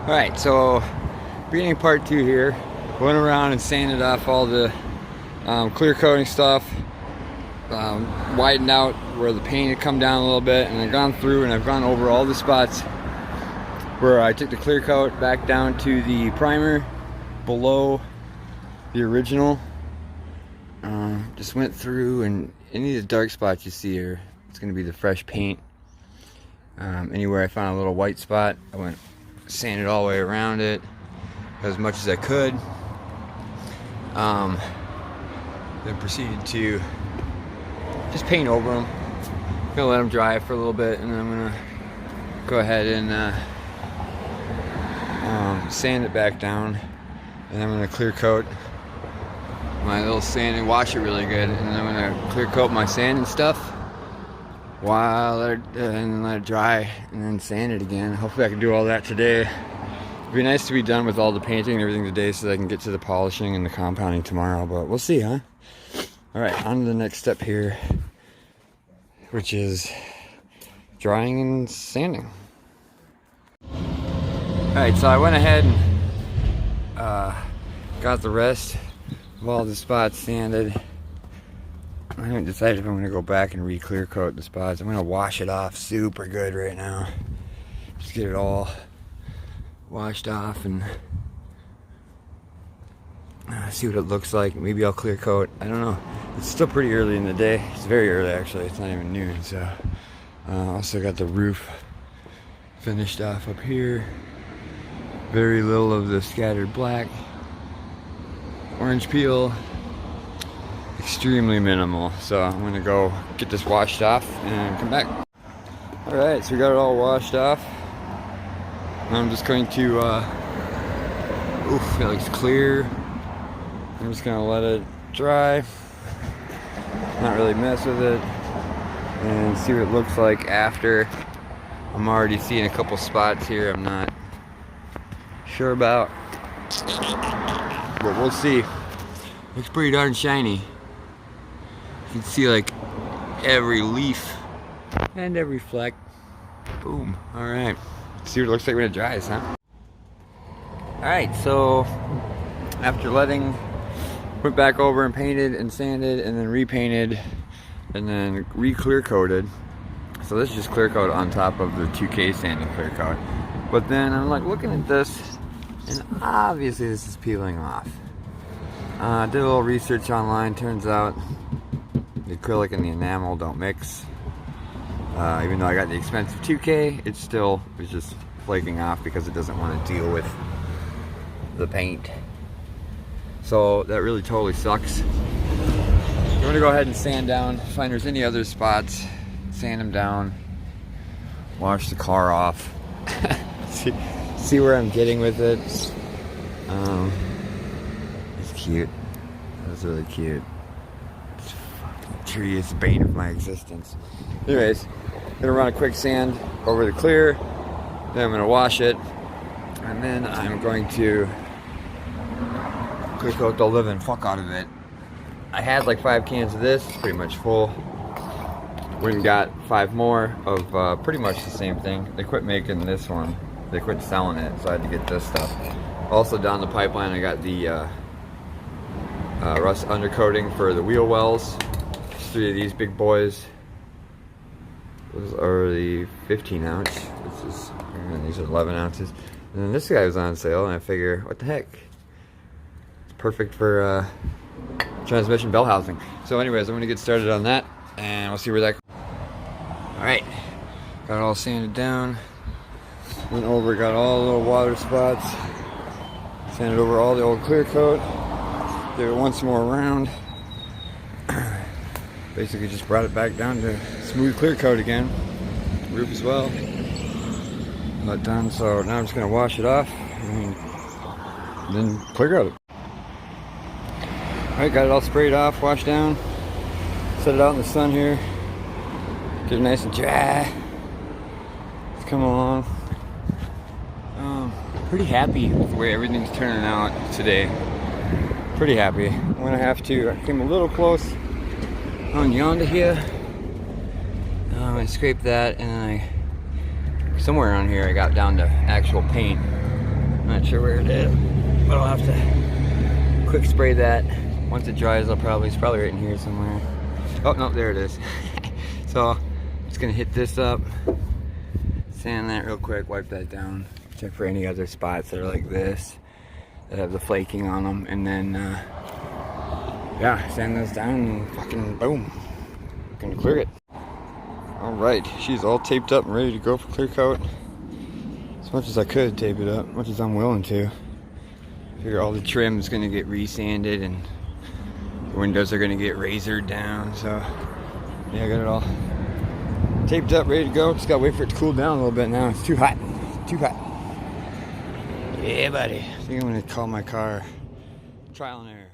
Alright, so beginning part 2 here. Went around and sanded off all the clear coating stuff, widened out where the paint had come down a little bit, and I've gone through and I've gone over all the spots where I took the clear coat back down to the primer below the original. Just went through, and any of the dark spots you see here, it's going to be the fresh paint. Anywhere I found a little white spot, I went sanded all the way around it as much as I could. Then proceeded to just paint over them. Gonna let them dry for a little bit, and then I'm gonna go ahead and sand it back down, and I'm gonna clear coat my little sand and wash it really good, and then I'm gonna clear coat my sand and stuff while let it dry, and then sand it again. Hopefully I can do all that today. It'd be nice to be done with all the painting and everything today so that I can get to the polishing and the compounding tomorrow, but we'll see, huh? Alright, on to the next step here, which is drying and sanding. Alright, so I went ahead and got the rest of all the spots sanded. I haven't decided if I'm going to go back and re-clear coat the spots. I'm going to wash it off super good right now. Just get it all washed off and see what it looks like. Maybe I'll clear coat. I don't know. It's still pretty early in the day. It's very early actually. It's not even noon. So also got the roof finished off up here. Very little of the scattered black. Orange peel. Extremely minimal. So I'm going to go get this washed off and come back. Alright, so we got it all washed off. I'm just going to, it looks clear. I'm just gonna let it dry, not really mess with it, and see what it looks like after. I'm already seeing a couple spots here I'm not sure about, but we'll see. Looks pretty darn shiny. You can see like every leaf and every fleck. Boom. Alright. See what it looks like when it dries, huh? Alright, so after went back over and painted and sanded and then repainted and then re-clear coated. So this is just clear coat on top of the 2K sanding clear coat. But then I'm like looking at this, and obviously this is peeling off. Did a little research online. Turns out the acrylic and the enamel don't mix. Even though I got the expensive 2K, it still is just flaking off because it doesn't want to deal with the paint. So that really totally sucks. I'm gonna go ahead and sand down, find there's any other spots, sand them down, wash the car off, see where I'm getting with it. It's cute. That's really cute. This fucking tree is the bane of my existence. Anyways, I'm gonna run a quick sand over the clear, then I'm gonna wash it, and then I'm going to clear coat the living fuck out of it. I had like 5 cans of this, it's pretty much full. Went and got 5 more of pretty much the same thing. They quit making this one. They quit selling it, so I had to get this stuff. Also down the pipeline I got the rust undercoating for the wheel wells. 3 of these big boys. Those are the 15 ounce. These are 11 ounces. And then this guy was on sale, and I figure, what the heck? It's perfect for transmission bell housing. So anyways, I'm going to get started on that, and we'll see where that goes. Alright, got it all sanded down. Went over, got all the little water spots. Sanded over all the old clear coat. Gave it once more round. Basically just brought it back down to smooth clear coat again. Roof as well. Not done, so now I'm just going to wash it off and then clear coat it. Alright, got it all sprayed off, washed down. Set it out in the sun here. Get it nice and dry. It's coming along. Pretty happy with the way everything's turning out today. Pretty happy. I'm going to have to, I came a little close on yonder here. I scraped that, and somewhere around here I got down to actual paint. Not sure where it is, but I'll have to quick spray that. Once it dries, it's probably right in here somewhere. Oh, no, there it is. So, I'm just gonna hit this up, sand that real quick, wipe that down, check for any other spots that are like this, that have the flaking on them, and then, yeah, sand those down and fucking boom. Gonna clear it. Alright, she's all taped up and ready to go for clear coat. As much as I could tape it up, as much as I'm willing to. Figure all the trim is gonna get resanded and the windows are gonna get razored down, so yeah, I got it all taped up, ready to go. Just gotta wait for it to cool down a little bit now. It's too hot. Too hot. Yeah, buddy. I think I'm gonna call my car trial and error.